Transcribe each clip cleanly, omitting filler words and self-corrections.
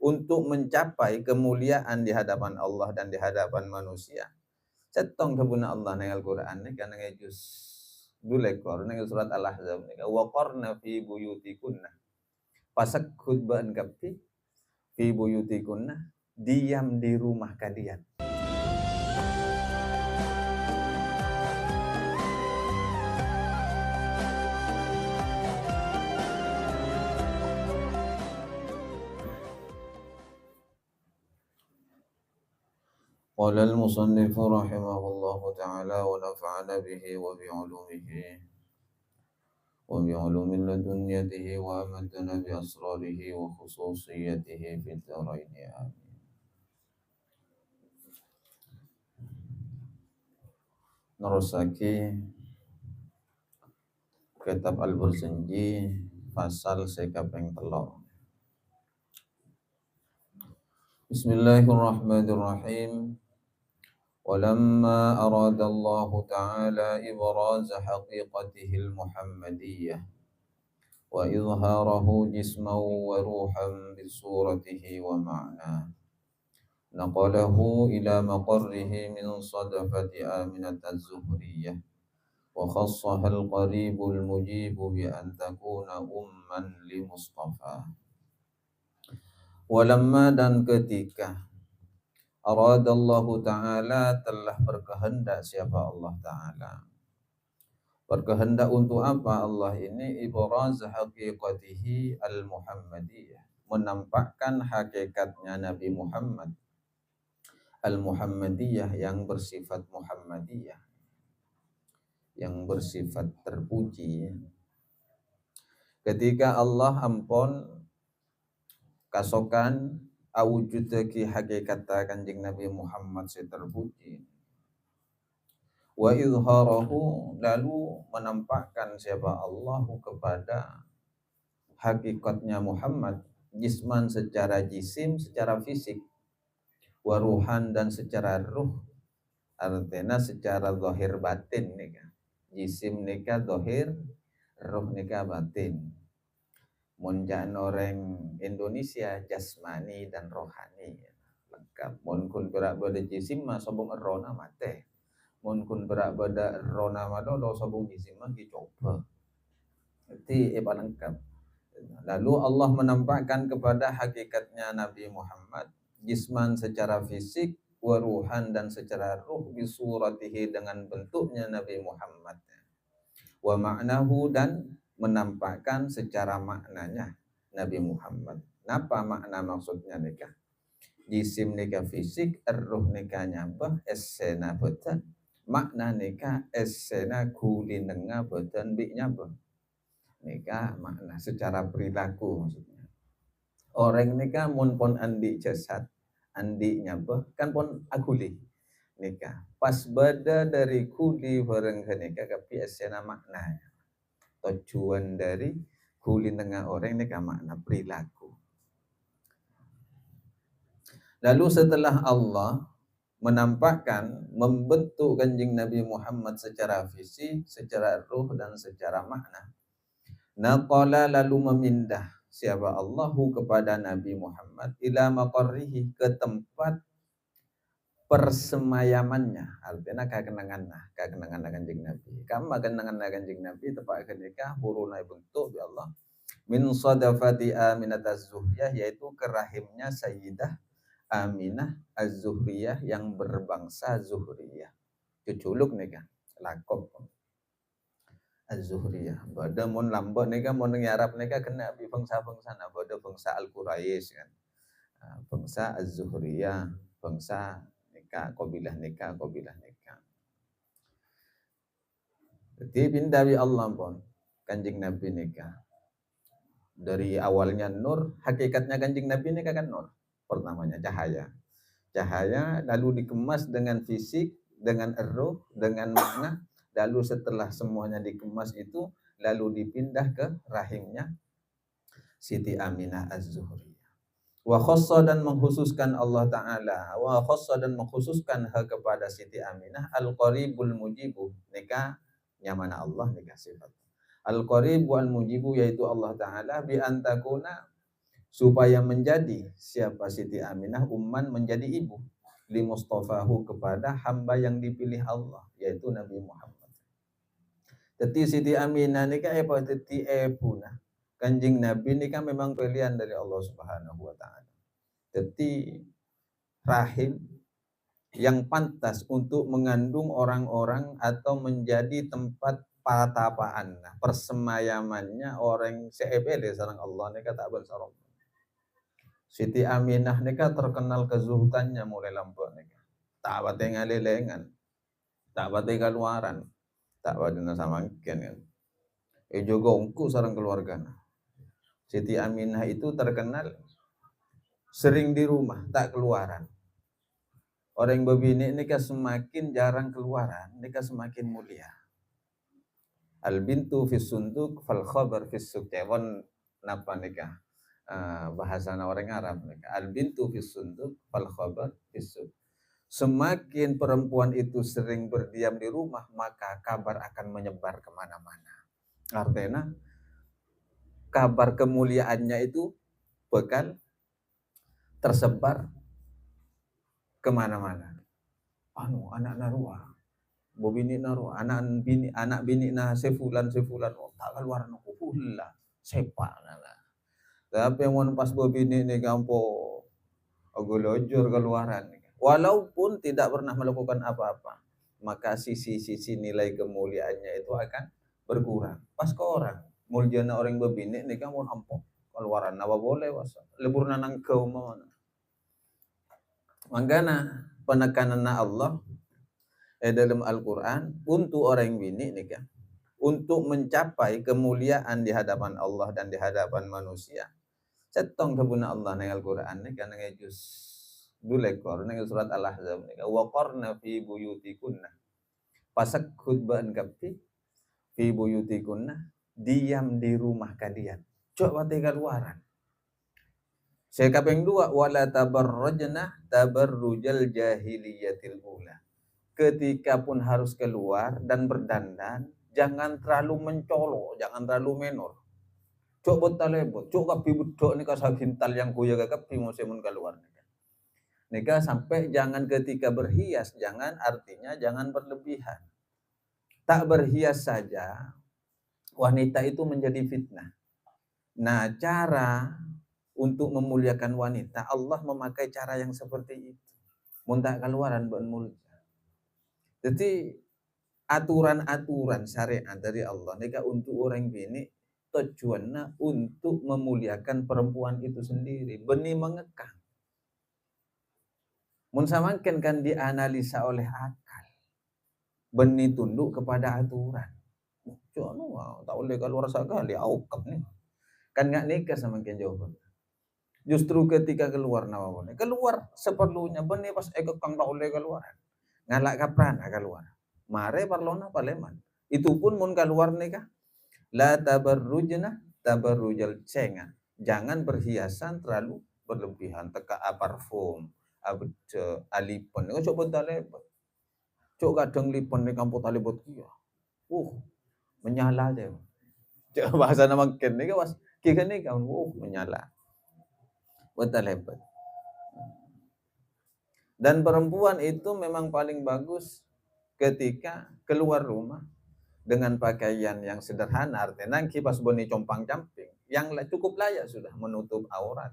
untuk mencapai kemuliaan di hadapan Allah dan di hadapan manusia. Cetong sabuna Allah nang Al-Qur'an nika nang juz 2 nang surat Al-Ahzab nika waqarna fi buyutikunna. Pasak khutbaan kapi fi buyutikunna, diam di rumah kalian. قال المصنف رحمه الله تعالى ونفعنا به وبعلوم لدنيته وأمدنا بأسراره وخصوصيته في الدارين آمين. Nerusake kitab Al-Burjanji pasal sekaping 3. Bismillahirrahmanirrahim. ولما أراد الله تعالى إبراز حقيقته المحمدية وإظهاره جسما وروحا بصورته ومعناه نقله إلى مقره من صدفة آمنة الزهرية وخصها القريب المجيب بأن تكون أما لمصطفى. ولما dan ketika aradallahu ta'ala telah berkehendak siapa Allah ta'ala. Berkehendak untuk apa Allah ini? Ibraz haqiqatihi al-Muhammadiyah. Menampakkan hakikatnya Nabi Muhammad. Al-Muhammadiyah yang bersifat Muhammadiyah. Yang bersifat terpuji. Ketika Allah ampun kasokan awujudaki hakikat Kanjeng Nabi Muhammad terpuji. Wa izharahu, lalu menampakkan siapa Allah kepada hakikatnya Muhammad, jisman secara jisim, secara fisik, wa ruhan dan secara ruh, artinya secara zahir batin nika. Jisim nika zahir, ruh nika batin. Munjan orang Indonesia jasmani dan rohani lengkap. Mun kun berak pada jisim mah sobong rona mate. Mun kun berak pada rona madodo sobong jisim mah dicoba. Itu lengkap. Lalu Allah menampakkan kepada hakikatnya Nabi Muhammad jisman secara fisik, wa ruhan dan secara ruh bisuratihi dengan bentuknya Nabi Muhammad. Wa ma'nahu dan menampakkan secara maknanya Nabi Muhammad. Napa makna maksudnya nikah? Jisim nikah fisik, ruh nikah nyapa, esena betan. Makna nikah esena kulinenga betan bi nyapa. Nikah makna secara perilaku maksudnya. Orang nikah mun pon andi jasad, andi nyapa, kan pon akuli nikah. Pas beda dari kuli bareng nikah tapi esena maknanya. Tujuan dari kulin tengah orang ini kan makna perilaku. Lalu setelah Allah menampakkan, membentuk Kanjeng Nabi Muhammad secara fisik, secara ruh dan secara makna. Naqala lalu memindah siapa Allahu kepada Nabi Muhammad ila maqarrihi, ke tempat persemayamannya, artinya kakenangan Kanjeng Nabi. Kama kenangan Kanjeng Nabi tepat ketika burunai bentuk ya Allah min sadafati Aminah Az-Zuhriyah, yaitu kerahimnya Sayyidah Aminah Az-Zuhriyah yang berbangsa Zuhriyah. Cuculuk nika lakop Az-Zuhriyah. Bada mun lambok nika mun Arab nika kena bi bangsa-bangsa na bada bangsa Al-Quraisy kan. Bangsa Az-Zuhriyah, bangsa Qabilah nikah. Jadi pindawi Allah pun Kanjeng Nabi nikah. Dari awalnya nur, hakikatnya Kanjeng Nabi nikah kan nur. Pertamanya cahaya. Cahaya lalu dikemas dengan fisik, dengan ruh, dengan makna. Lalu setelah semuanya dikemas itu, lalu dipindah ke rahimnya Siti Aminah Az-Zuhri. Wa khassa dan mengkhususkan Allah Ta'ala, wa khassa dan mengkhususkan kepada Siti Aminah Al-Qaribul Mujibu, nikah nyamana Allah nikah sifat Al-Qarib wal Mujibu, yaitu Allah Ta'ala bi antakuna supaya menjadi siapa Siti Aminah umman menjadi ibu li mustafahu kepada hamba yang dipilih Allah yaitu Nabi Muhammad. Jadi Siti Aminah ni kan apa teti punah. Kanjeng Nabi ni kan memang pilihan dari Allah Subhanahu wa taala. Jadi rahim yang pantas untuk mengandung orang-orang atau menjadi tempat patapaan, persemayamannya orang seebele sareng Allah ni kata bersarong. Siti Aminah ni kan terkenal kezuhudannya mulai lampau ni. Tak bate ngalelengan, tak bate keluaran, tak bate nasamaken kan. Juga ungku sareng keluargana. Siti Aminah itu terkenal sering di rumah, tak keluaran. Orang bebini ini kan semakin jarang keluaran, ini kan semakin mulia. Al bintu fis sunduk fal khabar fis suq. Napa nikah? Bahasa orang Arab nikah. Al bintu fis sunduk fal khabar fis suq. Semakin perempuan itu sering berdiam di rumah, maka kabar akan menyebar kemana-mana. Artinya kabar kemuliaannya itu bakal tersebar kemana-mana. Anak narua, bobini narua, anak bini na sefulan, oh tak keluar no pula, sepak nana. Tapi yang pas bobini ni gampo ogolojor keluaran, walaupun tidak pernah melakukan apa-apa, maka sisi-sisi nilai kemuliaannya itu akan berkurang. Pas ke orang, muljana orang bobini ni kan mau ampok keluaran, apa boleh wasa, lebur nanang kau mana. Mangkana penekanan Allah dalam Al-Quran untuk orang bini ni kan, untuk mencapai kemuliaan di hadapan Allah dan di hadapan manusia. Cetong kebuna Allah nang Al-Quran ni kan nang juz dulekor nang surat Al-Ahzab ni kan waqarna fi buyutikunna. Pasak khutbaan kapi fi buyutikunna, diam di rumah kalian. Coba tinggal luaran. Saya kaping 2 wala tabarrajna tabarrujal jahiliyatil ula. Ketika pun harus keluar dan berdandan, jangan terlalu mencolok, jangan terlalu menor. Cok botalebot, cok kapi budok ni kasagintal yang kuya kapi musemun keluar. Nika sampai jangan ketika berhias, jangan artinya jangan berlebihan. Tak berhias saja, wanita itu menjadi fitnah. Nah, cara untuk memuliakan wanita, Allah memakai cara yang seperti itu. Muntak keluaran buat mulia. Jadi aturan-aturan syariat dari Allah nika untuk orang bini tujuannya untuk memuliakan perempuan itu sendiri, benih mengekang. Mun samaken kan dianalisa oleh akal. Benih tunduk kepada aturan. Jono tak boleh keluar sekali aukap nih. Kan enggak nikah samaken jawaban. Justru ketika keluar nawawone, keluar seperlunya benih pas kang tak boleh keluar. Ngalak kaprana keluar. Mare parlona paleman. Itu pun mun keluar nikah. La tabarrujna tabarrujal cenga. Jangan berhiasan terlalu berlebihan. Teka parfum, alipon. Coba talebot. Coba kadang lipon ni kampung talebot kia. Menyala dia. Coba bahasa nama ken ni was. Kika ni kan menyala. Betul hebat. Dan perempuan itu memang paling bagus ketika keluar rumah dengan pakaian yang sederhana, artinya kipas boni compang camping yang cukup layak sudah menutup aurat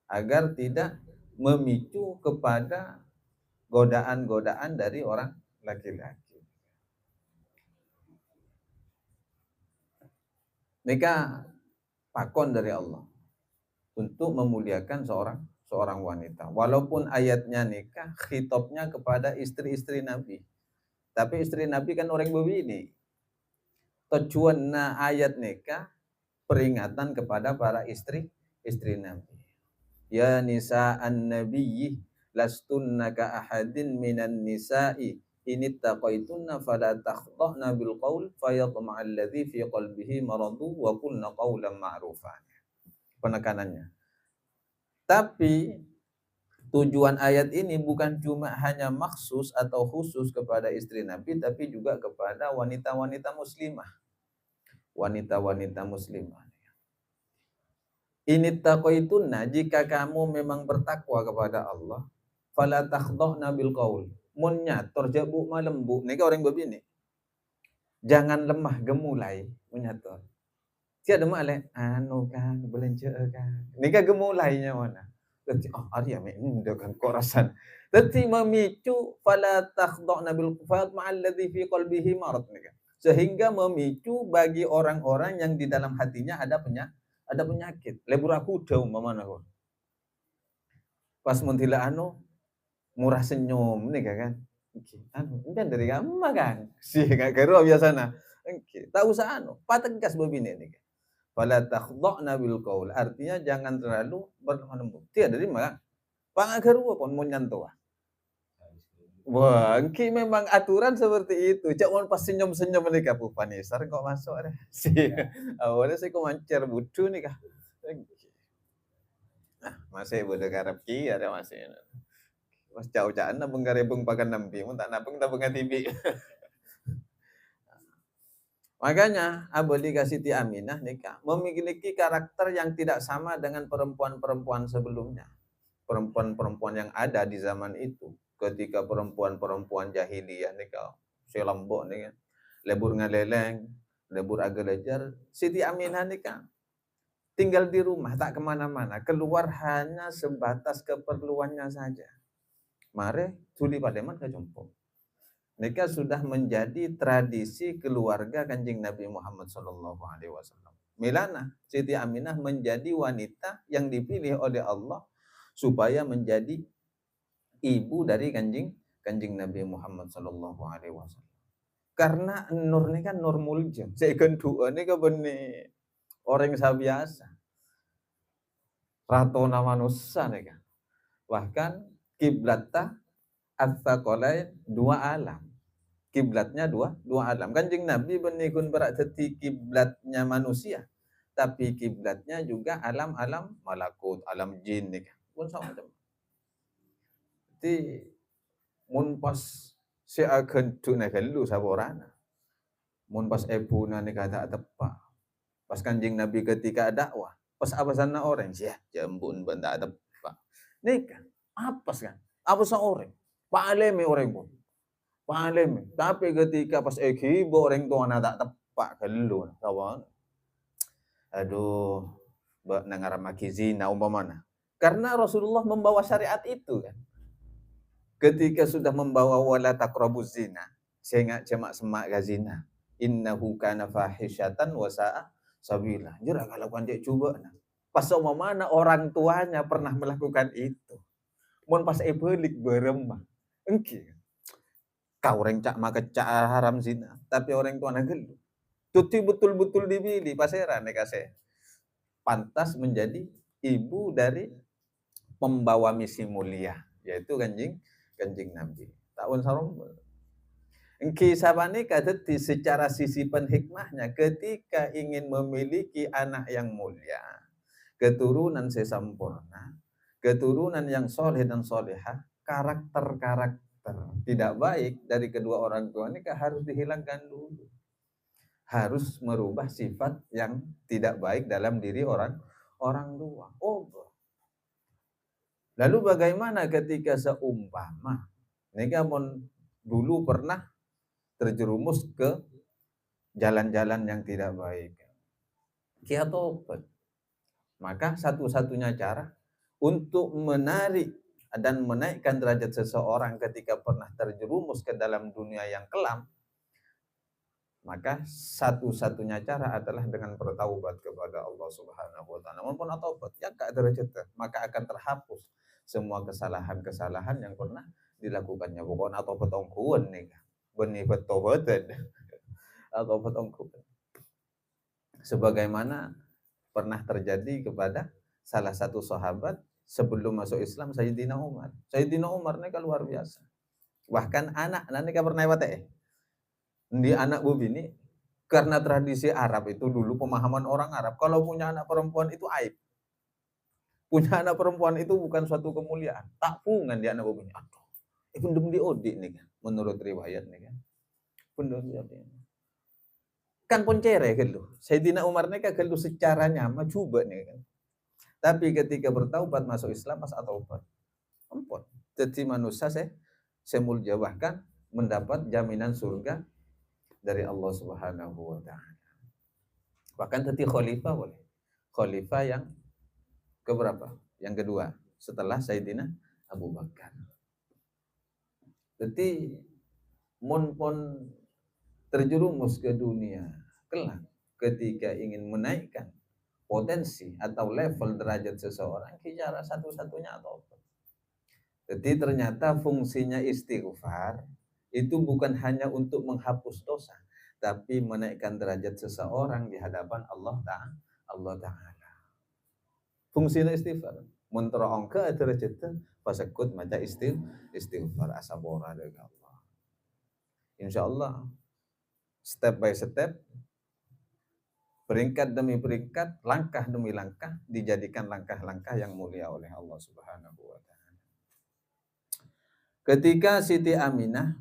agar tidak memicu kepada godaan-godaan dari orang laki-laki. Nikah pakon dari Allah untuk memuliakan seorang wanita. Walaupun ayatnya nikah, khitabnya kepada istri-istri Nabi. Tapi istri Nabi kan orang bebini. Tujuannya ayat nikah peringatan kepada para istri Nabi. Ya nisa'an nabiyyi lastunna ka ahadin minan nisa'i inittaqaitunna fala takhda'na bil qaul fayatma'al ladzi fi qalbihi maradu wa qulna qawlan ma'rufan. Penekanannya. Tapi tujuan ayat ini bukan cuma hanya maksus atau khusus kepada istri Nabi, tapi juga kepada wanita-wanita muslimah. Wanita-wanita muslimah. Ini taqaitunna, jika kamu memang bertakwa kepada Allah, fala takhdha'na bil qaul. Mun nyator jabuk malembuk, nika orang begini. Jangan lemah gemulai menyator. Tiada malai, anu kan belanja kan. Nika gemulainya mana? Berarti oh Arya ini dengan korasan. Berarti memicu fala takhdha'na bil qafat ma'alladzi fi qalbihi marad nika. Sehingga memicu bagi orang-orang yang di dalam hatinya ada penyakit. Lebur aku udah umpamana kok. Pas muntila anu murah senyum nih kan. Anu, kan dari kamu kan. Si gak kero biasana. Tak usah anu, pategas bebini nih. Fala takhdha'na bil qaul. Artinya jangan terlalu berlembut. Tiada dari mana? Pangageru pun mun nyantoa. Wah, engki memang aturan seperti itu. Cak mun pas senyum-senyum nih Bu Panisar kok masuk ada. Si awalnya saya kok mancer budu nih kah. Nah, masih bodoh karep ki ada masih. Mas jauh-jauhan nabung garebung pakan nampi, mun tak nabung tabung TV. Makanya Abdi Siti Aminah nikah memiliki karakter yang tidak sama dengan perempuan-perempuan sebelumnya. Perempuan-perempuan yang ada di zaman itu. Ketika perempuan-perempuan jahiliyah nikah selambok nih, lebur ngaleleng, lebur agelejar, Siti Aminah nikah tinggal di rumah tak kemana-mana, keluar hanya sebatas keperluannya saja. Mare tuli pademan ke jompo. Nikah sudah menjadi tradisi keluarga Kanjeng Nabi Muhammad SAW. Milana Siti Aminah menjadi wanita yang dipilih oleh Allah supaya menjadi ibu dari Kanjeng Nabi Muhammad SAW. Karena nur ini kan nur muljam. Seikon dua ini kan benih orang biasa. Ratona manusia nih kan. Bahkan kiblatah at-thaqalain dua alam. Kiblatnya dua alam. Kanjeng Nabi benikun berarti kiblatnya manusia. Tapi kiblatnya juga alam-alam malakut, alam jin nih kan. Pun sama macam. Jadi mun pas si akan tu nak lu saborana. Mun pas ebuna ni kata tepa. Pas Kanjeng Nabi ketika dakwah, pas abasana orang sia jambun benda tepa. Nikah apa kan? Apa seorang? Paleme orang pun. Paleme. Tapi ketika pas ekibo orang tua nak tak tepa kelu kawan. Aduh, nangaramaki zina umpamana. Karena Rasulullah membawa syariat itu kan. Ketika sudah membawa wala taqrabuz zina, sehingga cemak semak gazina. Innahu kana fahisyatan wa sa'a sabila. Jura kalau kan dia coba nah. Pas mana orang tuanya pernah melakukan itu. Mun pas ebelik beremah. Engki. Kau orang cak maka cak haram zina, tapi orang tua gelu. Tuti betul-betul dipilih paseran kasih. Pantas menjadi ibu dari pembawa misi mulia, yaitu Kanjeng Nabi. Tahun sarung. Engki sabani kadeti secara sisipan hikmahnya ketika ingin memiliki anak yang mulia, keturunan sesempurna, keturunan yang soleh dan solehah, karakter-karakter tidak baik dari kedua orang tua ini harus dihilangkan dulu. Harus merubah sifat yang tidak baik dalam diri orang tua. Oh. Lalu bagaimana ketika seumpama nikah dulu pernah terjerumus ke jalan-jalan yang tidak baik. Kia tobat. Maka satu-satunya cara untuk menarik dan menaikkan derajat seseorang ketika pernah terjerumus ke dalam dunia yang kelam, maka satu-satunya cara adalah dengan bertaubat kepada Allah Subhanahu wa taala. Maupun taubat ya kak derajat, maka akan terhapus semua kesalahan-kesalahan yang pernah dilakukannya. Pokoknya taubat ongkuan nih. Benih betobatan atau betongkuan. Sebagaimana pernah terjadi kepada salah satu sahabat sebelum masuk Islam, Sayyidina Umar. Sayyidina Umar ini kan luar biasa. Bahkan anak nanti kan pernah di anak bini karena tradisi Arab itu dulu pemahaman orang Arab kalau punya anak perempuan itu aib. Punya anak perempuan itu bukan suatu kemuliaan. Tak pungan di anak bini. Aduh, itu di odi nih kan menurut riwayat nih kan. Kan poncere gitu. Sayyidina Umar nih kan secara nyama coba nih kan. Tapi ketika bertaubat masuk Islam pas taubat, ampun. Jadi manusia saya mulia bahkan mendapat jaminan surga dari Allah Subhanahu wa taala. Bahkan jadi khalifah boleh. Khalifah yang keberapa? Yang kedua setelah Sayyidina Abu Bakar. Jadi mun pun terjerumus ke dunia kelak ketika ingin menaikkan potensi atau level derajat seseorang, cara satu-satunya atau apa? Jadi ternyata fungsinya istighfar itu bukan hanya untuk menghapus dosa, tapi menaikkan derajat seseorang di hadapan Allah Ta'ala. Fungsinya istighfar. Mentera angka derajatnya pasekut maca istighfar asabora dengan Allah. Insyaallah step by step, peringkat demi peringkat, langkah demi langkah dijadikan langkah-langkah yang mulia oleh Allah Subhanahu wa taala. Ketika Siti Aminah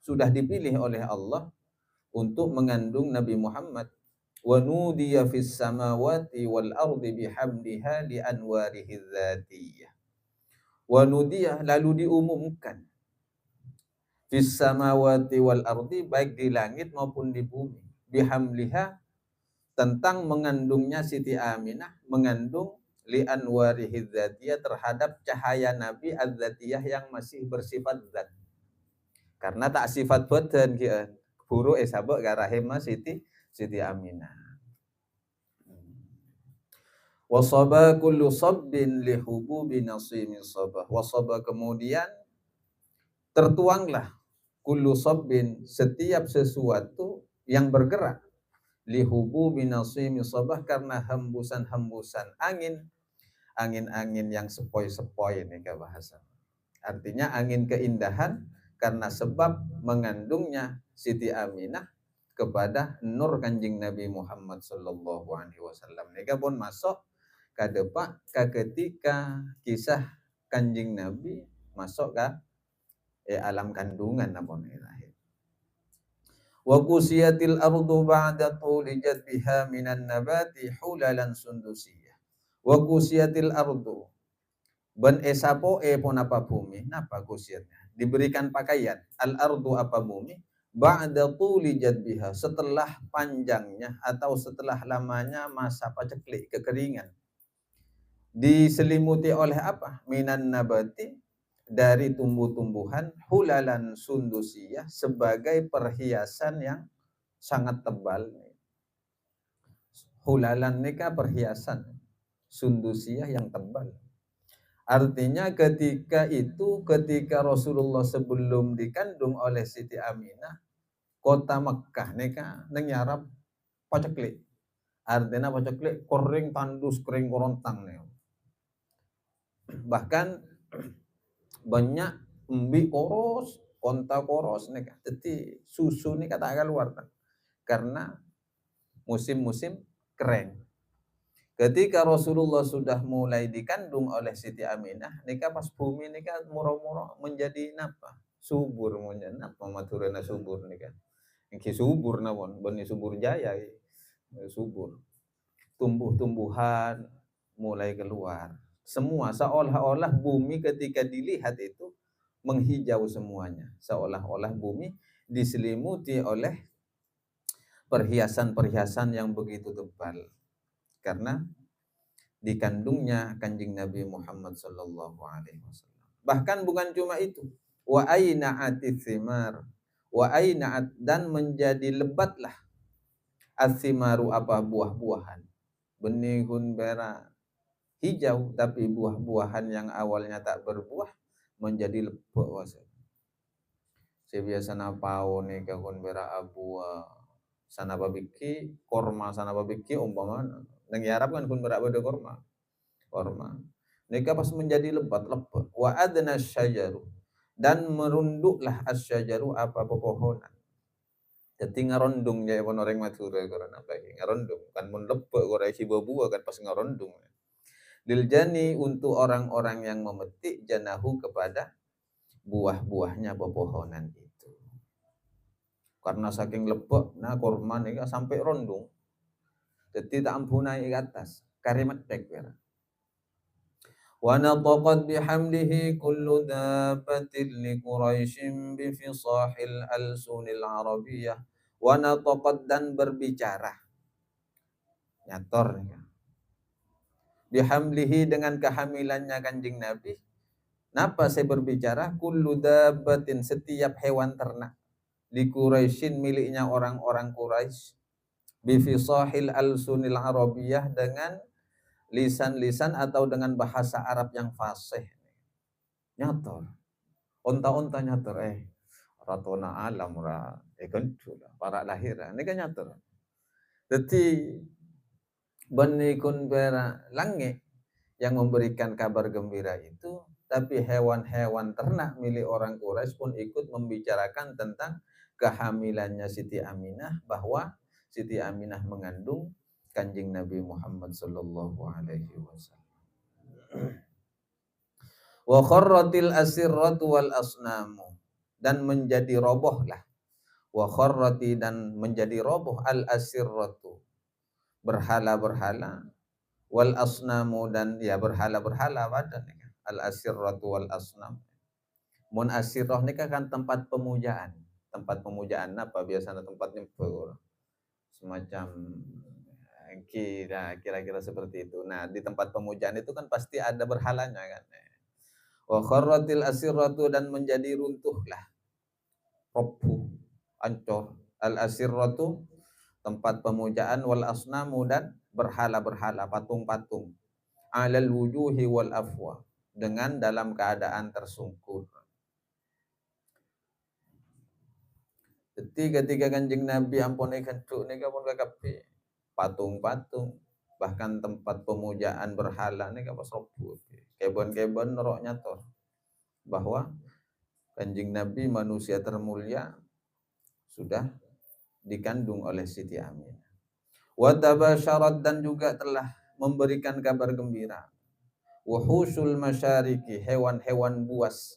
sudah dipilih oleh Allah untuk mengandung Nabi Muhammad, wa nudiya fis samawati wal ardi bihamdiha li anwarihi dzatiyah. Wa nudiya, lalu diumumkan fis samawati wal ardi, baik di langit maupun di bumi, bihamliha, tentang mengandungnya Siti Aminah, mengandung li anwarihi dzatiyah, terhadap cahaya Nabi az-zatiyah yang masih bersifat zat. Karena tak sifat badan kieu buru sabak garahema Siti Aminah. Wasaba kullu sabbin li hububi nasimin sabah. Wasaba, kemudian tertuanglah kullu sabbin, setiap sesuatu yang bergerak, lihubu binasimi sabah, karena hembusan-hembusan angin yang sepoi-sepoi ini ke bahasa. Artinya angin keindahan karena sebab mengandungnya Siti Aminah kepada nur Kanjeng Nabi Muhammad sallallahu alaihi wasallam. Nika pun masuk ke depan ketika kisah Kanjeng Nabi masuk ke alam kandungan napun lahir. Wa qusiyatil ardu ba'da tuli jadbiha minan nabati hulalan sundusiyah. Wa qusiyatil ardu, ben esapo pun apa bumi, napa qusiatnya? Diberikan pakaian. Al ardu apa bumi? Ba'da tuli jadbiha, setelah panjangnya atau setelah lamanya masa paceklik, kekeringan. Diselimuti oleh apa? Minan nabati, dari tumbuh-tumbuhan, hulalan sundusiyah, sebagai perhiasan yang sangat tebal. Hulalan nikah perhiasan, sundusiyah yang tebal. Artinya ketika Rasulullah sebelum dikandung oleh Siti Aminah, kota Mekah nikah nengyarap paceklik. Artinya paceklik kering tandus, kering korontang nih. Bahkan banyak mbi koros, konta koros nih, jadi susu nih kata keluar karena musim-musim kering. Ketika Rasulullah sudah mulai dikandung oleh Siti Aminah, nika pas bumi nika muro-muro menjadi napa? Subur, menjadi napa maturana subur nika. Iki subur nawon, beni subur jaya, subur. Tumbuh-tumbuhan mulai keluar. Semua seolah-olah bumi ketika dilihat itu menghijau semuanya. Seolah-olah bumi diselimuti oleh perhiasan-perhiasan yang begitu tebal. Karena dikandungnya Kanjeng Nabi Muhammad sallallahu alaihi wasallam. Bahkan bukan cuma itu. Wa aina'atis thimar. Wa aina'at, dan menjadi lebatlah as-thimaru, apa buah-buahan. Benihun bera hijau, tapi buah-buahan yang awalnya tak berbuah menjadi lebat wasa. Sebiasa napao nih kakon bera abua sana babiki korma, sana babiki umpama nang Arab kan kun bera beda korma nika pas menjadi lebat. Wa adna syajaru, dan merunduklah asyajaru, apa pepohonan. Jadi ngarondung ya pun orang Madura karena apa ngarondung kan mun lebek ora isi buah kan pas ngarondung. Liljani, untuk orang-orang yang memetik, janahu, kepada buah-buahnya pepohonan itu. Karena saking lebek, nah korma nika sampai rondung. Jadi tak ampunai ke atas, karimat tek. Wa nataqat bihamdihi kullu dabbatin li Quraisyin bi fisahil alsunil arabiyyah. Wa nataqat dan berbicara. Nyator. Bihamdihi dengan kehamilannya Kanjeng Nabi. Napa saya berbicara? Kullu dabbatin, setiap hewan ternak. Di Quraisyin, miliknya orang-orang Quraisy. Bi fisahil alsunil arabiyyah, dengan lisan-lisan atau dengan bahasa Arab yang fasih. Nyator. Onta-onta nyator. Ratona alam ra. Kencula. Para lahira. Ini kan nyator. Jadi benikun bera langit yang memberikan kabar gembira itu. Tapi hewan-hewan ternak milik orang Quraisy pun ikut membicarakan tentang kehamilannya Siti Aminah, bahwa Siti Aminah mengandung Kanjeng Nabi Muhammad sallallahu alaihi wasallam. Wa kharratil asirratu wal asnamu, dan menjadi robohlah. Wa kharrati, dan menjadi roboh, al asirratu, berhala-berhala, wal asnamu, dan ya berhala-berhala badan. Al asirratu wal asnam. Mun asirrah ni kan tempat pemujaan. Tempat pemujaan apa biasanya tempatnya semacam kira-kira seperti itu. Nah, di tempat pemujaan itu kan pasti ada berhalanya kan. Wa kharratil asirratu, dan menjadi runtuhlah, roboh, ancur, al asirratu, tempat pemujaan, wal asnamu, dan berhala-berhala, patung-patung, alal wujuhi wal afwa, dengan dalam keadaan tersungkur. Jadi ketika Kanjeng Nabi ampun kentuk nika pun kakapi patung-patung, bahkan tempat pemujaan berhala nika pas roboh. Kebon-kebon nerok nyator bahwa Kanjeng Nabi manusia termulia sudah dikandung oleh Siti Aminah. Wa tabasyarat, dan juga telah memberikan kabar gembira. Wuhusul masyariki, hewan-hewan buas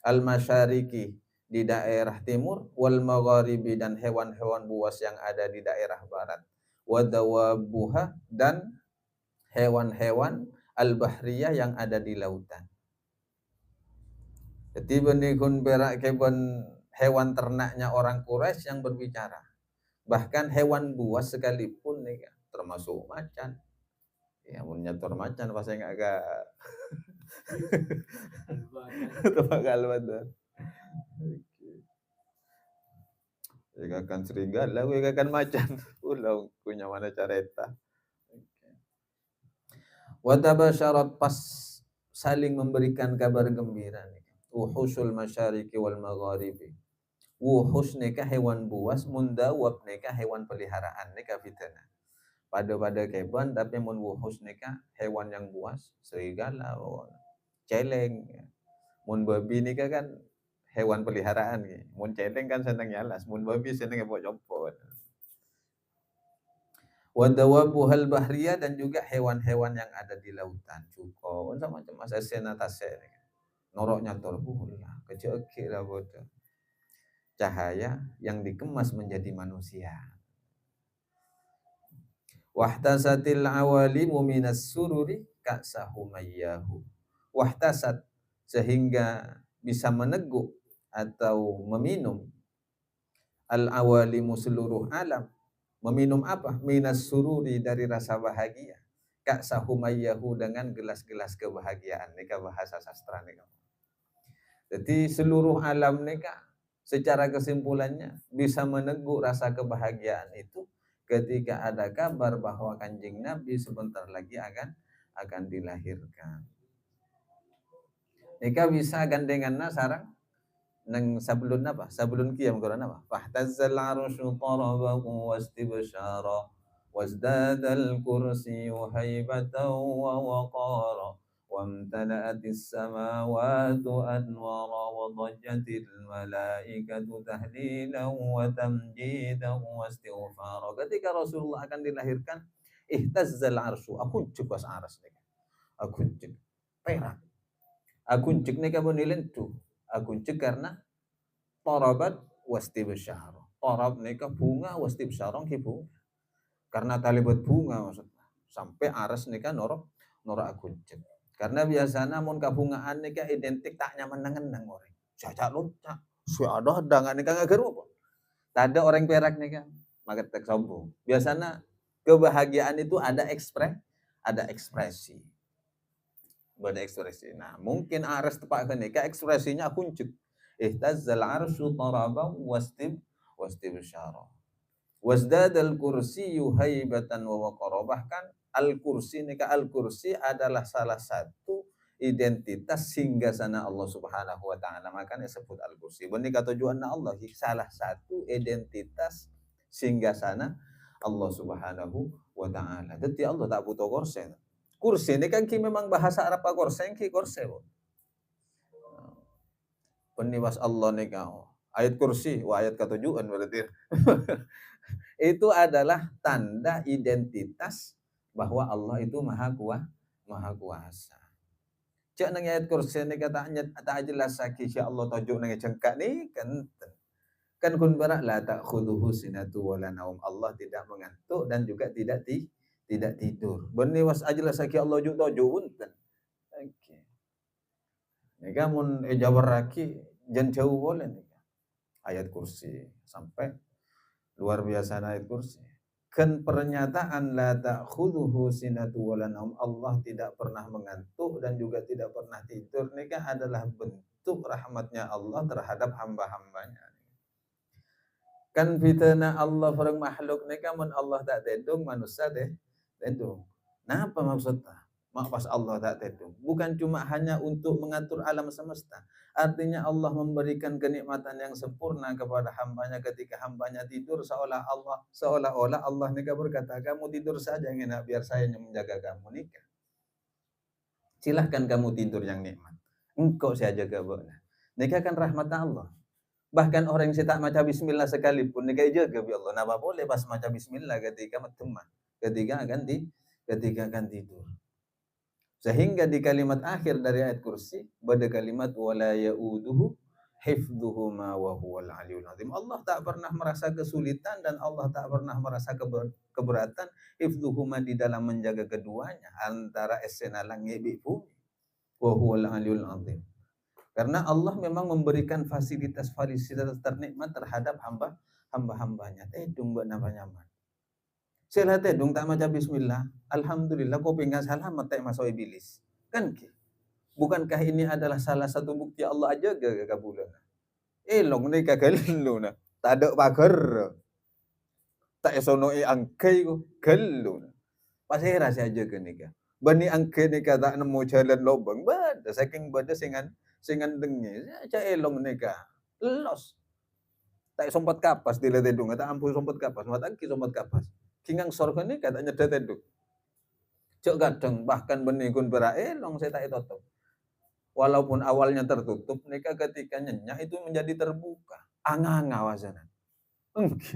al masyariki, di daerah timur, wal magharibi, dan hewan-hewan buas yang ada di daerah barat. Wa dawabuha, dan hewan-hewan al bahriyah yang ada di lautan. Jadi benikun berak kebon hewan ternaknya orang Quraisy yang berbicara. Bahkan hewan buas sekalipun nih, termasuk macan. Ya menyator macan pasti agak terbakal badan. Ikakan serigala, ikakan macan. Ulang punya mana careta. Wa tabasyarat, pas saling memberikan kabar gembira nih. Wuhusul masyariki wal magharibi. Wuhus nika hewan buas, mundawab nika hewan peliharaan nika fitna. Pada kebon, tapi mun wuhus nika hewan yang buas, serigala, celeng. Mun babi nika kan hewan peliharaan. Mun celeng kan seneng nyalas, mun babi seneng epok-epok. Wa dawabuhal bahriyah, dan juga hewan-hewan yang ada di lautan, cuko, macam-macam asasena tase. Noroknya torbuhullah, kecil lah bodoh. Cahaya yang dikemas menjadi manusia. Wahtasatil awalimu minas sururi ka'sahumayyahu. Wahtasat, sehingga bisa meneguk atau meminum al awalimu, seluruh alam. Meminum apa? Minas sururi, dari rasa bahagia. Ka'sahumayyahu, dengan gelas-gelas kebahagiaan. Nika bahasa sastra nika. Jadi seluruh alam nika secara kesimpulannya bisa meneguk rasa kebahagiaan itu ketika ada kabar bahwa Kanjeng Nabi sebentar lagi akan dilahirkan. Nika bisa gandenganna sarang nang sablun apa? Sablun qiyam Quran apa? Fahtazzal arsyu tarabahu wastibsyara wazdadal kursiyyu haibatan wa waqara وامتلأت السماوات أنوارا وضجت الملائكة تهليلا وتمجيدا واستغفارا. Ketika Rasulullah akan dilahirkan, ihtazzal arsyu, akuncuk was aras nika. Akuncuk perak. Akuncuk nika bonilentu. Akuncuk karena tarabat wastibsyara. Tarab nika bunga, wastibsyara ki bunga. Karena talibat bunga maksudnya. Sampai aras nika norok akuncuk. Karena biasanya mun kabungaan nika identik tak nyaman nengenang orang. Jajak loncak, ada nggak nika nggak geru. Ada orang perak nika, maka tek sombong. Biasanya kebahagiaan itu ada ekspresi. Ada ekspresi. Nah, mungkin ares tepak nika ekspresinya kuncup. Ihtazzal arsyu taraban wastib syara. Wasdadal kursiyyu haibatan wa waqara. Bahkan al-kursi nika al-kursi adalah salah satu identitas singgasana Allah Subhanahu wa taala. Makanya disebut al-kursi. Benika tujuanna Allah salah satu identitas singgasana Allah Subhanahu wa taala. Jadi Allah tak butuh kursi. Kursi ini kan memang bahasa Arab kursi ki kursi. Peniwas Allah nika. Ayat kursi, ayat ketujuan berarti. Itu adalah tanda identitas bahwa Allah itu maha kuasa. Cak nang ayat kursi ni kata tak jelas saki insya Allah tajuk nang cengkak ni kan kun barak la ta'khudhuhu sinatu wala naum. Allah tidak mengantuk dan juga tidak tidur. Beni was ajlas saki Allah juk tajuk punten. Okey. Nika mun ejawaraki jan jauh boleh nih. Ayat kursi sampai luar biasa ayat kursi. Kan pernyataan la ta'khudhuhu sinatu wala naum, Allah tidak pernah mengantuk dan juga tidak pernah tidur, ini kan adalah bentuk rahmatnya Allah terhadap hamba-hambanya. Kan fitnah Allah farang makhluk ni kan mun Allah tak tedung manusia deh tedung. Nah apa maksudnya? Pas Allah tak tedung, bukan cuma hanya untuk mengatur alam semesta. Artinya Allah memberikan kenikmatan yang sempurna kepada hambanya ketika hambanya tidur, seolah-olah Allah nikah berkata, kamu tidur saja yang enak, biar saya yang menjaga kamu nikah. Silahkan kamu tidur yang nikmat, engkau saya jaga bona. Nikah kan rahmat Allah. Bahkan orang yang tak maca bismillah sekalipun nikah jaga bi Allah. Napa boleh pas maca bismillah ketika metemah, ketika akan tidur. Sehingga di kalimat akhir dari ayat kursi pada kalimat wala yauduhu hifdzuhuma wa huwal aliyul azim. Allah tak pernah merasa kesulitan dan Allah tak pernah merasa keberatan hifdzuhuma di dalam menjaga keduanya antara esena langit di bumi wa huwal aliyul azim. Karena Allah memang memberikan fasilitas ternikmat terhadap hamba-hambanya. Tedung buat napa nyaman. Sila tedung tak maca bismillah, alhamdulillah kau pengen selamat tak masuk iblis. Kan ki? Bukankah ini adalah salah satu bukti Allah aja kekabulan. Elong ni kagaluna. Tak ada pagar. Tak esonoi angkai ko galuna. Pasera saja ke nikah. Bani angkai nikah tak nemu jalan lobang. Bada saking bada singan dengi. Aja elong nikah. Los. Tak sompat kapas di tedung, tak ampun sompat kapas, mat angki sompat kapas. Kingang sorga ni katanya tedung. Cok kadang bahkan benih kun elong saya tak tutup. Walaupun awalnya tertutup, nikah ketika nyenyak itu menjadi terbuka. Anga-anga wasana.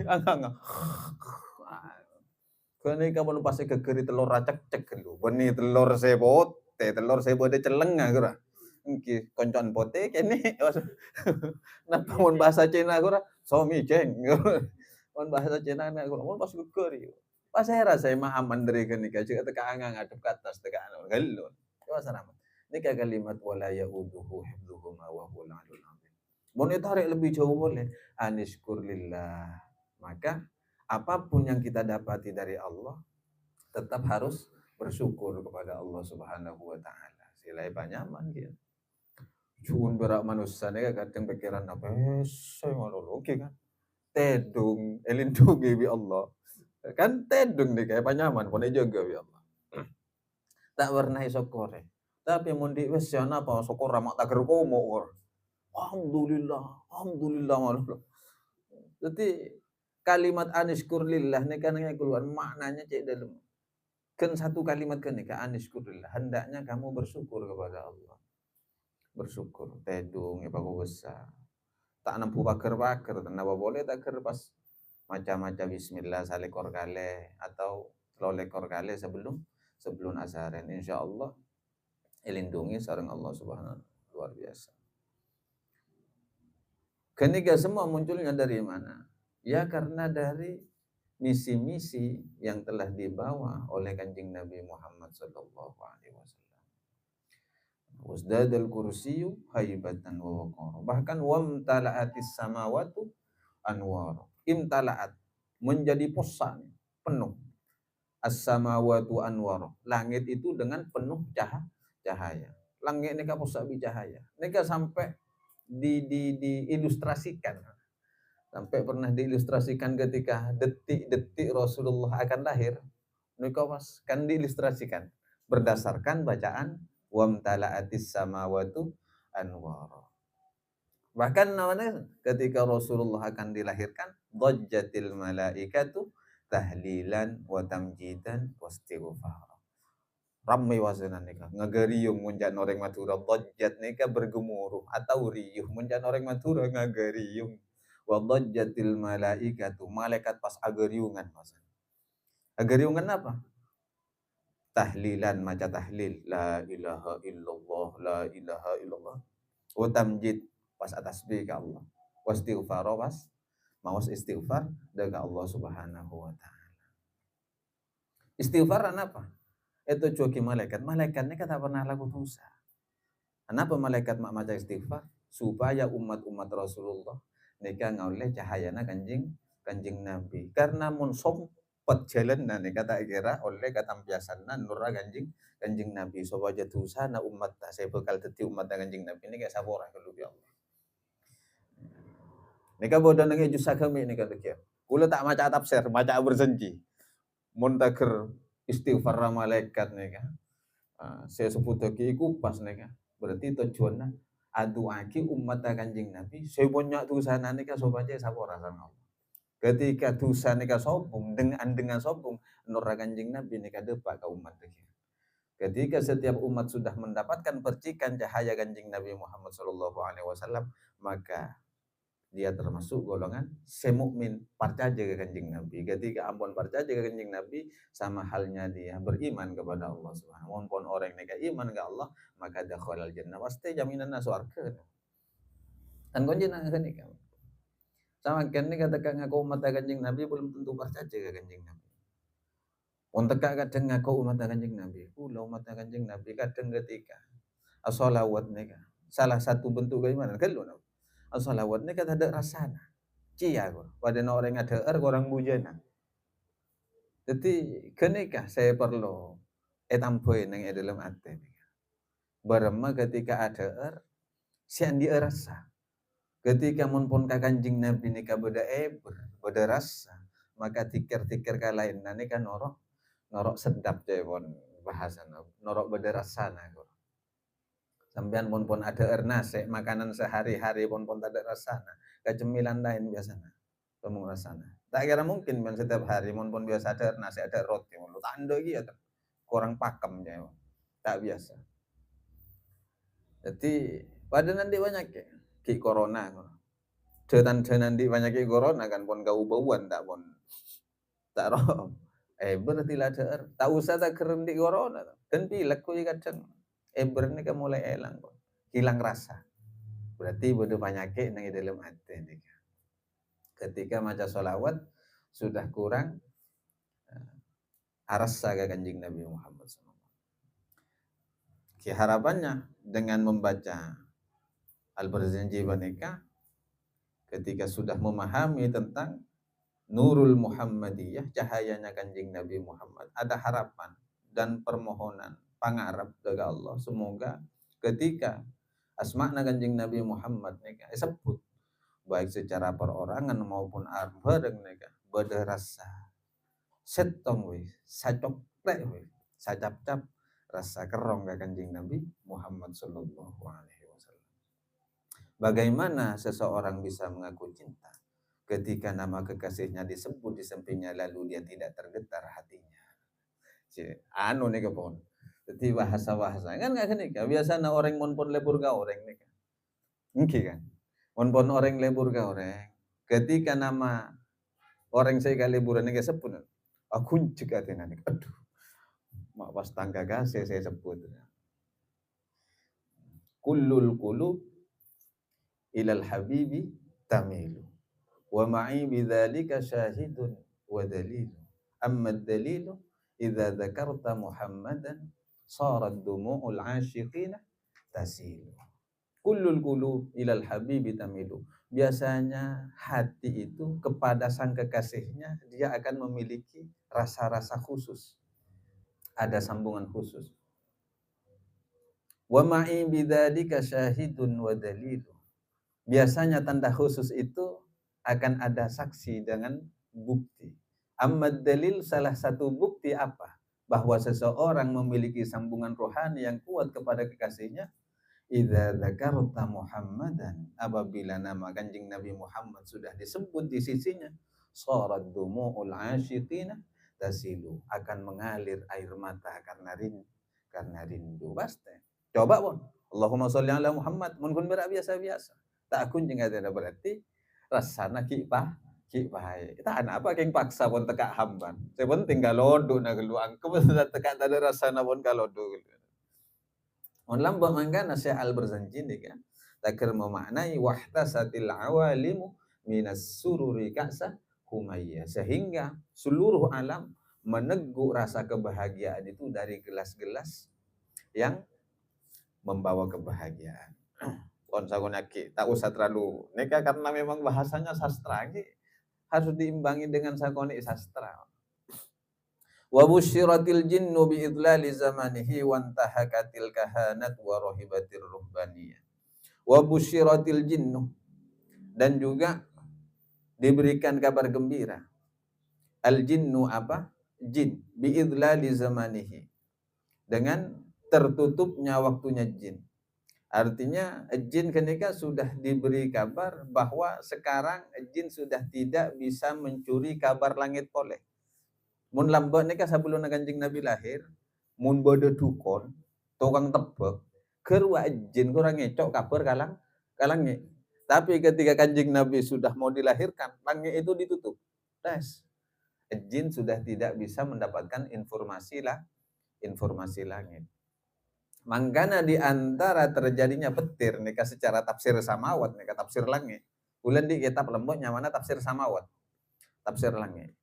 Anga-anga. Kenika pun pasti kegeri telur racak cek lu. Benih telur sebote, telur sebote celeng agora. Engki koncon pote kene. Napa mun bahasa Cina agora somi ceng. Mun bahasa Cina agora mun pas kegeri. Pas saya rasa mah aman dari kenika juga teka anga ngadep ke atas teka anu galun. Kuasa nama. Nikah kalimat wala yauduhu hifdzuhuma wa huwal aliyul azim. Mun tarik lebih jauh boleh anishkur lillah. Maka apapun yang kita dapati dari Allah tetap harus bersyukur kepada Allah Subhanahu wa taala. Silai panyaman dia. Cuman berak manusia ni kadang pikiran apa saya malu oke kan. Tedung elindungi bi Allah. Kan tedung nih kayak panyaman pun jaga bi Allah. Tak pernah isokore. Tapi mun di wis yana apa syukur ramak tager komo. Alhamdulillah malu. Jadi kalimat anishkur lillah ni kan keluar maknanya cek dalam. Kan satu kalimat kan ka anishkur lillah. Hendaknya kamu bersyukur kepada Allah. Bersyukur tedung ya bagus besar. Tak nampu bakar-bakar napa boleh tak pas macam-macam bismillah salekor kale atau lolekor kale sebelum azaran insyaallah dilindungi sareng Allah Subhanahu luar biasa. Ketiga semua munculnya dari mana? Ya karena dari misi-misi yang telah dibawa oleh Kanjeng Nabi Muhammad sallallahu alaihi wasallam. wasdadal kursiyyu haibatan wa waqara. Bahkan wamtala'atis samawati anwar. Imtala'at menjadi posan penuh. As-samawatu anwar. Langit itu dengan penuh cahaya. Langit ini posak cahaya. Nika sampai diilustrasikan. Sampai pernah diilustrasikan ketika detik-detik Rasulullah akan lahir. Nika pas kan diilustrasikan berdasarkan bacaan wamtala'atis samawatu anwar. Bahkan namanya ketika Rasulullah akan dilahirkan, dhajjatil malaikatu tahlilan wa tamjidan wastighfar. Ramai wasanan nika ngagariung munjan orang matura dhajjat nika bergemuruh atau riuh munjan orang matura ngagariung. Wa dhajjatil malaikatu, malaikat pas agariungan wasan. Agariungan apa? Tahlilan, maca tahlil la ilaha illallah la ilaha illallah. Wa tamjid pas atas tasbih ke Allah. Wastighfar pas mawas istighfar dengan Allah Subhanahu wa taala. Istighfar apa? Itu cuaki malaikat. Malaikatnya kata pernah laku dosa. Kenapa malaikat mak maca istighfar? Supaya umat-umat Rasulullah nika ngauleh cahayana kanjing Nabi. Karena mun sompet jalan nih kata kira oleh katampiasanna nurra kanjing Nabi. Supaya dosa na umat saya bekal teti umat kanjing Nabi ini kayak sabora kalau ya Allah. Nika bodoh nang juz kami nika dikir. Kula tak maca tafsir, maca berjanji. Mun taker istighfar malaikat nika. Saya sebut lagi iku pas nika. Berarti tujuannya aduaki umat kanjing Nabi. Saya punya tulisan nika supaya sapora sama Allah. Ketika dosa nika sombong dengan sombong nur kanjing Nabi nika depak ke umat nika. Ketika setiap umat sudah mendapatkan percikan cahaya kanjing Nabi Muhammad SAW, maka dia termasuk golongan semukmin percaya ke kanjeng Nabi. Ketika ampun percaya ke kanjeng Nabi, sama halnya dia beriman kepada Allah Subhanahu. Ampun orang yang iman ke Allah, maka dakhalal jannah. Pasti jaminan surga. Dan kunci nang kenika. Sama kan katakan ngaku umat kanjeng Nabi belum tentu percaya ke kanjeng Nabi. Untuk kadang ngaku umat kanjeng Nabi, kula umat kanjeng Nabi kadang ketika as-shalawat nika. Salah satu bentuk bagaimana? Kalau as-salawat ni kata ada rasana. Cia ko. Pada orang ada orang bujana. Jadi kenikah saya perlu etampoy nang dalam ate. Barema ketika ada sian di rasa. Ketika munpun ka kanjing Nabi nika beda beda rasa, maka tikir-tikir ka lain nika norok sedap jepon bahasa norok beda rasana ko. Sampean pun ada nasi makanan sehari-hari pun ada rasana. Kecemilan lain biasanya. Temu rasana. Tak kira mungkin kan setiap hari pun biasa ada nasi ada roti. Lu tanda gitu. Kurang pakem ya. Tak biasa. Jadi pada nanti banyak ya. Ki corona. Cetan nanti banyak ki corona kan pun kau bauan tak pun. Tak roh. Berarti lah ada. Tak usah tak keren di corona. Dan pilek ku kadang. Berni kan mulai hilang rasa. Berarti bodoh penyakit nang dalam hati nih. Ketika maca sholawat sudah kurang arasa ke kanjeng Nabi Muhammad SAW. Harapannya dengan membaca Al-Barzanji Banika ketika sudah memahami tentang Nurul Muhammadiyah, cahayanya kanjeng Nabi Muhammad, ada harapan dan permohonan pangarap dari Allah semoga ketika asma'na kanjeng Nabi Muhammad nika sebut baik secara perorangan maupun bareng nika beda rasa setong we sacok tek we sacap-cap rasa kerong ka kanjeng Nabi Muhammad sallallahu alaihi wasallam. Bagaimana seseorang bisa mengaku cinta ketika nama kekasihnya disebut di sampingnya lalu dia tidak tergetar hatinya. Anu nih kepon. Jadi bahasa-bahasa kan nggak kena. Biasanya orang monpon lebur ga orang nih kan. Mungkin kan. Monpon orang lebur ga orang. Ketika nama orang saya liburan ini sebut, aku juga dengan nih. Aduh, mak pas tangga gas saya sebut. Kullul qulub ilal habibi tamilu. Wa ma'i bidzalika syahidun wa dalil. Amma dalilu idza dzakarta Muhammadan sarat dumu'ul 'ashiqina tasilu. Kullul qulub ilal habibi tamilu. Biasanya hati itu kepada sang kekasihnya dia akan memiliki rasa-rasa khusus. Ada sambungan khusus. Wa ma'i bidzalika syahidun wa dalilu. Biasanya tanda khusus itu akan ada saksi dengan bukti. Amma dalil, salah satu bukti apa? Bahwa seseorang memiliki sambungan rohani yang kuat kepada kekasihnya. Idza dzakarta Muhammadan, apabila nama Kanjeng Nabi Muhammad sudah disebut di sisinya, sharat dumu'ul asyiqina tasilu, akan mengalir air mata karena rindu. Pasti. Coba pun. Allahumma sholli ala Muhammad, mun kun berak biasa-biasa. Tak kun jeung ada berarti rasana ki pae. Kita anak apa keng paksa pun tekak hamban. Sepenting galodo na geluang. Kebetulan tekak ada rasana pun galodo. On lambang mangga nasihat al-Barzanji ni kan. Takir memaknai wahtasatil awalimu minas sururi ka'sa humayyah. Sehingga seluruh alam meneguk rasa kebahagiaan itu dari gelas-gelas yang membawa kebahagiaan. On sagonaki tak usah terlalu neka karena memang bahasanya sastra harus diimbangi dengan sagonik sastra. Wa busyiratil jinnu bi idlali zamanihi wa antahakatil kahanat wa rahibatir ruhbaniyah. Wa busyiratil jinnu, dan juga diberikan kabar gembira. Al jinnu apa? Jin bi idlali zamanihi, dengan tertutupnya waktunya jin. Artinya jin ketika sudah diberi kabar bahwa sekarang jin sudah tidak bisa mencuri kabar langit poleh. Mun lambat nika sebelum Kanjeng Nabi lahir, mun bodo dukun, tukang tebak, kerwa jin kurang ngecok kabar kalangnya. Tapi ketika Kanjeng Nabi sudah mau dilahirkan, langit itu ditutup. Tes. Jin sudah tidak bisa mendapatkan informasi langit. Mangkana di antara terjadinya petir nika secara tafsir samawat nika tafsir langit. Ulen di kitab lembut nyamana tafsir samawat. Tafsir langit.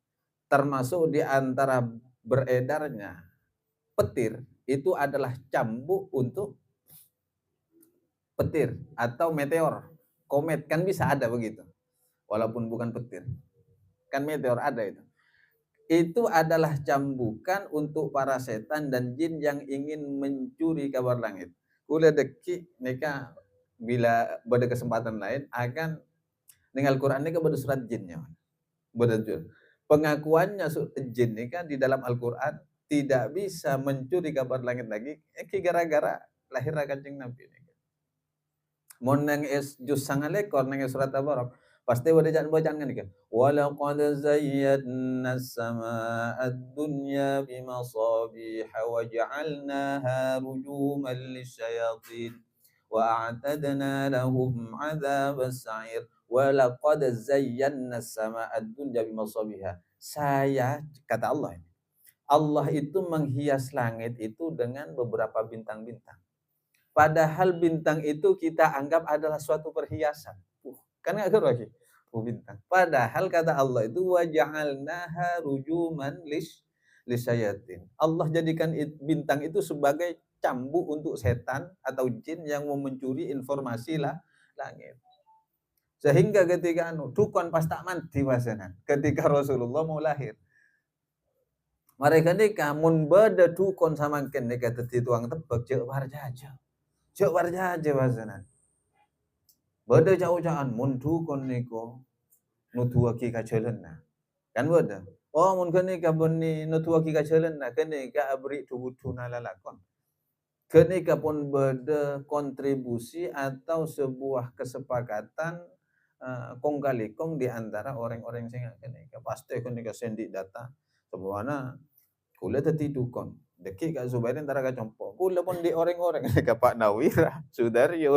Termasuk di antara beredarnya petir itu adalah cambuk untuk petir atau meteor, komet, kan bisa ada begitu. Walaupun bukan petir. Kan meteor ada itu. Itu adalah cambukan untuk para setan dan jin yang ingin mencuri kabar langit. Kula deki neka bila pada kesempatan lain akan dengan Al-Qur'an neka pada surat jinnya. Betul. Pengakuannya jin ini kan di dalam Al-Quran tidak bisa mencuri kabar langit lagi gara-gara lahir Kanjeng Nabi. Mon nang juz sangalekor nang surat Tabarak pasti bacaan kan ikan. Walaqad zayyadna as-samaa'a ad-dunya bimasabiha wa ja'alnaha rujuman lisyayatin wa a'tadna lahum 'adzabas sa'ir. Walaqad zayyana as-samaa'a ad-dunya bimasabiha. Saya, kata Allah ini, Allah itu menghias langit itu dengan beberapa bintang-bintang. Padahal bintang itu kita anggap adalah suatu perhiasan. Kan enggak lagi. Bintang. Padahal kata Allah itu wa ja'alnaha rujuman lisyayatin. Allah jadikan bintang itu sebagai cambuk untuk setan atau jin yang mau mencuri informasi langit. Sehingga ketika dukun pas tak mati wasanan ketika Rasulullah mau lahir. Mereka nikah mun beda dukun samangken nika dadi tuang tebak jek warjaja. Jek warjaja wasanan. Beda jauh-jauhan mun dukun niko nutuaki kajelenna. Kan beda. Oh mun kene ka beni nutuaki kajelenna kene ka abri tuwuduna lalakon. Kenika pun beda kontribusi atau sebuah kesepakatan kong kali kong di antara orang-orang sing kenika pasti kenika sendi data semuanya kula tadi dukun deki ka Zubair antara ka compo kula pun di orang-orang ka Pak Nawira Sudaryo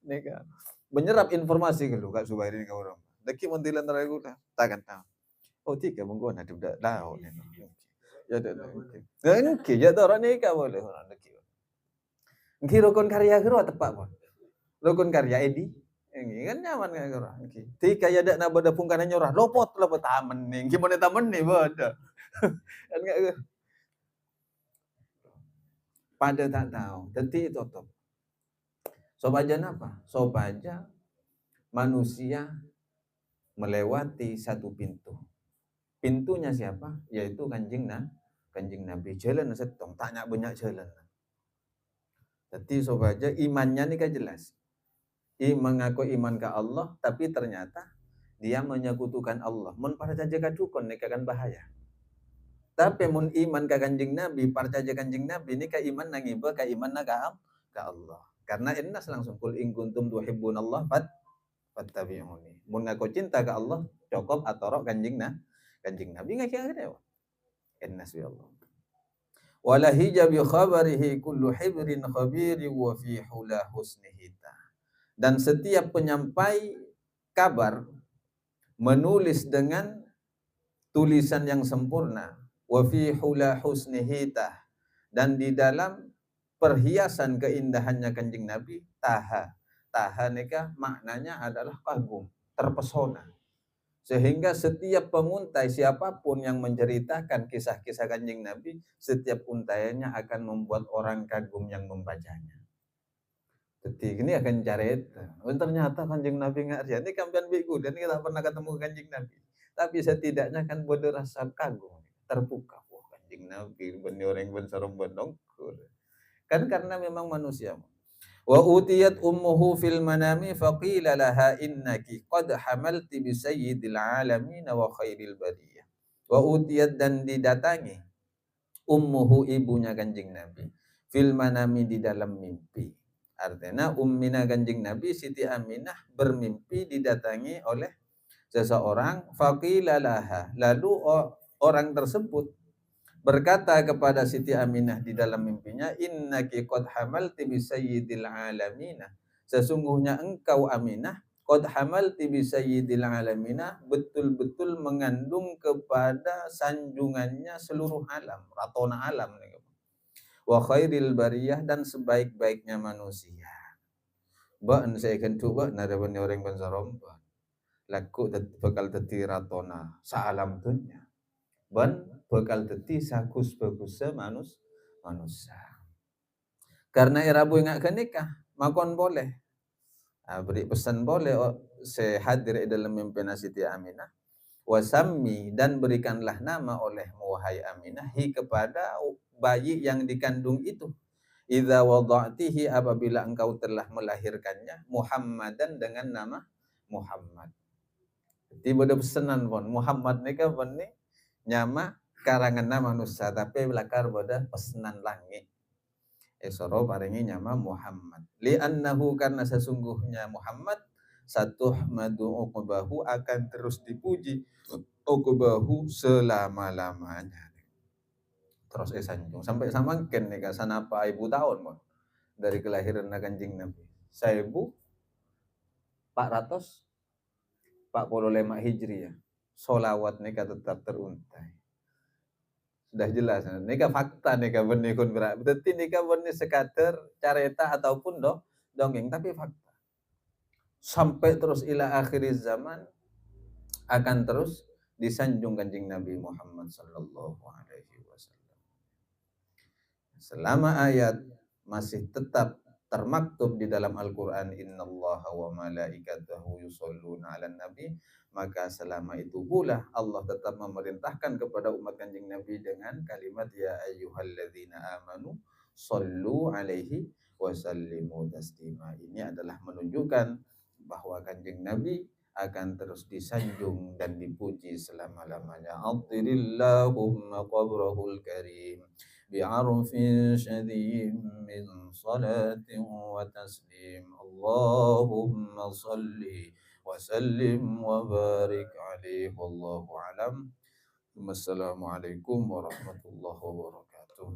nika menyerap informasi ke lu Kak Zubair ini ka orang deki mun dilantara kula takkan tahu oh tiga monggo na duda lao ya dak oke ya ora nika boleh deki ngi rukun karya karo tepak pun rukun karya Edi ini kan nyaman kan orang. Ti kaya dak na bada pungkana nyorah lopot tamen ning. Gimana tamen nih bada. Kan enggak pada tak tahu. Dadi tutup. Supaya apa? Supaya manusia melewati satu pintu. Pintunya siapa? Yaitu Kanjeng Nabi. Jalan setong, tanya banyak jalan. Jadi supaya imannya ini kan jelas. Mengaku iman ke Allah, tapi ternyata dia menyekutukan Allah. Mun percaya kadukun ini kan bahaya. Tapi mun iman ke Kanjeng Nabi, percaya Kanjeng Nabi ini ka iman nangiba ka iman na ka Allah. Karena innas langsung kul in kuntum tuhibbunallah fattabi'uni. Mun ngaku cinta ke Allah, cukup atoro Kanjeng Nabi ngakira innas bi Allah. Wala hija bi khabarihi kullu hibrin khabiri wa fi hula husnihita. Dan setiap penyampai kabar menulis dengan tulisan yang sempurna, wa fi hula husnihita, dan di dalam perhiasan keindahannya Kanjeng Nabi, taha nikah maknanya adalah kagum, terpesona. Sehingga setiap penguntai siapapun yang menceritakan kisah-kisah Kanjeng Nabi, setiap untaiannya akan membuat orang kagum yang membacanya. Jadi ini akan cerita. Ternyata Kanjeng Nabi nggak ini kampian biku dan kita pernah ketemu Kanjeng Nabi. Tapi setidaknya kan bodoh rasa kagum, terbuka. Wah Kanjeng Nabi bener orang bensarom benongkur. Kan karena memang manusia. Wa utiyat ummuhu fil manami faqila laha innaki qad hamalti bi sayyidil alamin wa khairil bariyah. Wa utiyat, dan didatangi ummuhu, ibunya Kanjeng Nabi, fil manami, di dalam mimpi. Artinya ummina Kanjeng Nabi Siti Aminah bermimpi didatangi oleh seseorang, faqila laha, lalu orang tersebut berkata kepada Siti Aminah di dalam mimpinya, innaki qad hamalti bi sayyidil alamina, sesungguhnya engkau Aminah qad hamalti bi sayyidil alamina, betul-betul mengandung kepada sanjungannya seluruh alam, ratona alam, wa khairil bariyah, dan sebaik-baiknya manusia. Ba'an saya akan coba nadaban orang bansarom laku bakal dadi ratona saalam dunya. Ban bakal dadi sagus bagusnya manusia. Karena era bu nggak nikah, makon boleh. Beri pesan boleh, saya hadir dalam mimpi Siti Aminah. Wasammi, dan berikanlah nama olehmu wahai Aminah hi kepada bayi yang dikandung itu. Idza wada'tihi, apabila engkau telah melahirkannya, Muhammadan, dengan nama Muhammad. Tiba ada pesanan pun Muhammad nikah pun ni nyama karangan nama manusia, tapi belakar pada pesanan langit. Esoro paringi nyama Muhammad. Li'annahu, karena sesungguhnya Muhammad satuhmadu uqbahu, akan terus dipuji uqbahu selama-lamanya. Terus sanjung sampai samangken nih kan sanapa ibu tahun mo dari kelahiran Kanjeng Nabi. 1445 Hijriah. Solawat nika tetap teruntai. Sudah jelas, nika fakta, nika benih kun berat. Berarti nika benih sekadar carita ataupun dongeng, tapi fakta. Sampai terus ila akhir zaman akan terus disanjung Kanjeng Nabi Muhammad sallallahu alaihi wasallam. Selama ayat masih tetap termaktub di dalam Al-Quran, innallaha wa malaikatahu yusholluna 'alan nabi, maka selama itu pula Allah tetap memerintahkan kepada umat Kanjeng Nabi dengan kalimat ya ayyuhalladzina amanu shollu alaihi wa sallimu taslima. Ini adalah menunjukkan bahwa Kanjeng Nabi akan terus disanjung dan dipuji selama-lamanya. Adhirillahumma qabrahul karim بعرف شديد من صلاة وتسليم اللهم صل وسلم وبارك عليه والله أعلم. السلام عليكم ورحمة الله وبركاته.